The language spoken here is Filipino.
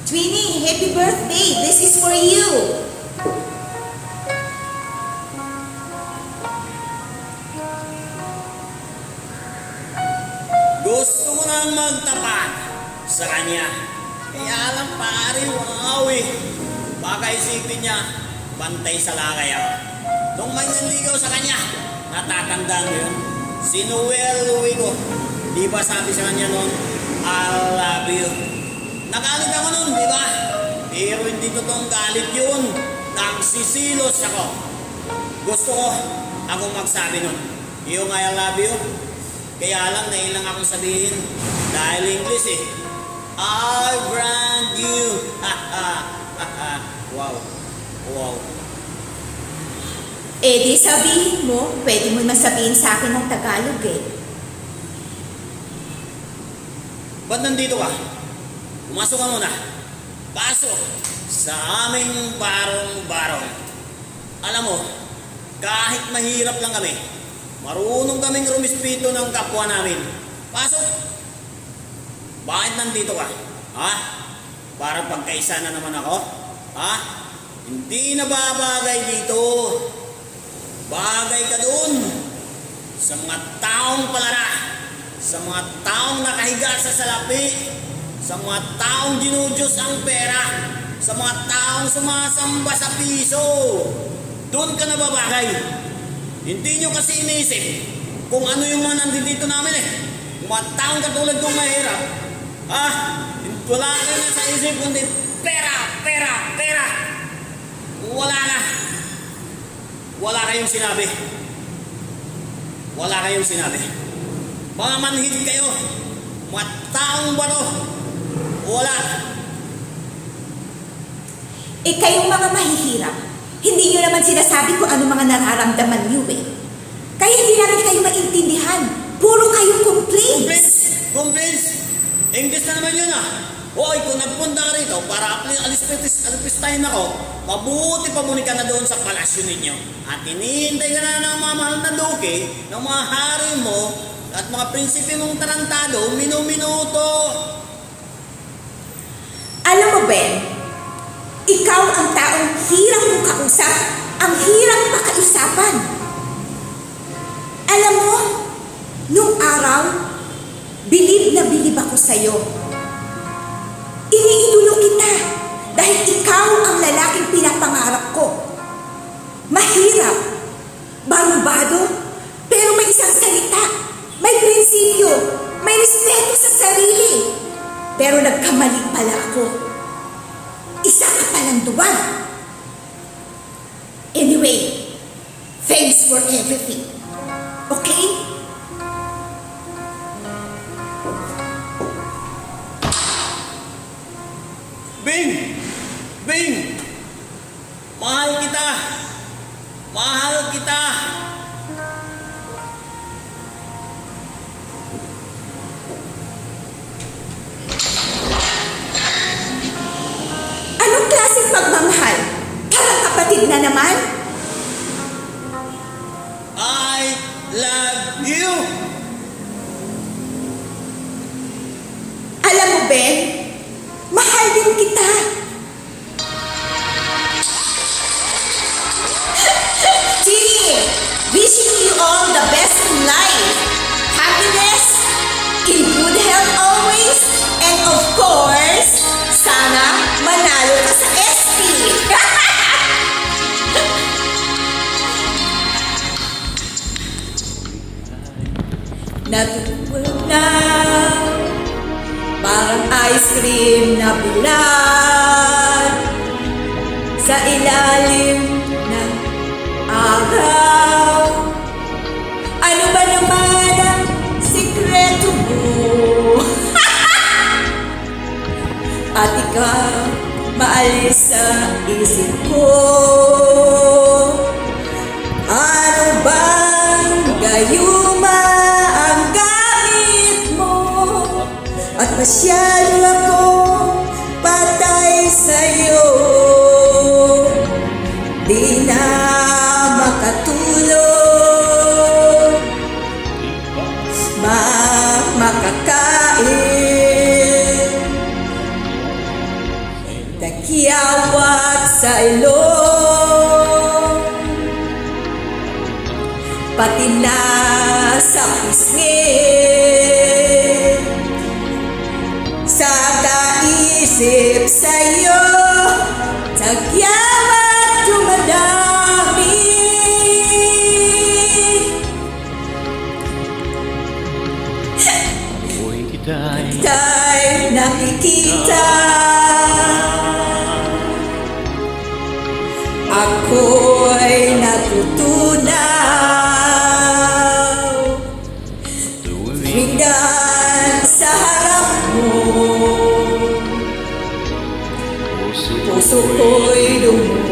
Twinnie, happy birthday! This is for you! Gusto mo nang magtapat sa kanya. Kaya lang pare, wow eh. Baka isipin niya, bantay sa lakay ako. Nung may nanligaw sa kanya, natatandaan mo yun? Si Noel Luigo. Di ba sabi sa kanya noon, I love you. Nagalit ako noon, di ba? Pero hindi totoong galit yun. Nagsisilos ako. Gusto ko akong magsabi nun, yung I love you. Kaya lang, nailang akong sabihin. Dahil English eh. I brand you. Wow. Wow. Eh di sabihin mo, pwede mo masabihin sa akin ng Tagalog eh. Ba't nandito ka? Pumasok ka muna. Pasok sa aming barong-barong. Alam mo, kahit mahirap lang kami, marunong kaming rumispito ng kapwa namin. Pasok! Bakit nandito ka? Ha? Para pagkaisa na naman ako? Ha? Hindi na babagay dito. Bagay ka doon. Sa mga taong palara. Sa mga taong nakahiga sa salapi. Sa mga taong ginudyos ang pera. Sa mga taong sumasamba sa piso. Doon ka na babagay. Hindi nyo kasi iniisip kung ano yung mga nandito namin eh. Yung mga taong katulad kong mahirap. Wala kayo na sa isip kundi pera, pera, pera. Wala na. Wala kayong sinabi. Wala kayong sinabi. Mga manhid kayo. Mga taong bato. Wala. Eh kayong mga mahihirap, hindi nyo naman sinasabi kung ano mga nararamdaman nyo eh. Kaya hindi namin kayo maintindihan. Puro kayong complaints. Complaints? English na naman yun ah. Hoy, kung nagpunta ka rito para alispistahin ako, mabuti pa muna ka na doon sa palasyo ninyo. At hinihintay ka na ng mga mahal na duke, ng mga hari mo, at mga prinsipe mong tarantado, minuto. Alam mo, Ben, ikaw ang taong hirap mong kausap, ang hirap pakaisapan. Alam mo, nung araw, bilib na bilib ako sa'yo. Iniidolo kita dahil ikaw ang lalaking pinapangarap ko. Mahirap, barumbado, pero may isang salita, may prinsipyo, may respeto sa sarili. Pero nagkamali pala ako. Isa ka palang duwag. Anyway, thanks for everything. Okay? Bing! Bing! Mahal kita! Mahal kita! Anong klaseng pagmamahal? Parang kapatid na naman? I love you! Alam mo, Ben, mahal din kita. Gee, wishing you all the best in life. Happiness, in good health always, and of course, sana manalo ka sa SP. Natutunaw, parang ice cream na bulan sa ilalim ng araw. Ano ba naman ang sikreto mo? At ikaw maalis sa isip ko. Ano bang gayuma ang gamit mo? At masyado ako patay sa'yo. Di na makatulog, makakain. Tagyawat sa ilong, pati na sa pisngi, sa kaisip sa'yo, tagyawat dumadami. Ako'y kita'y Tayo nakikita, ako'y natutunaw, tuwing tingnan sa harap mo, puso puso ko'y lumuha.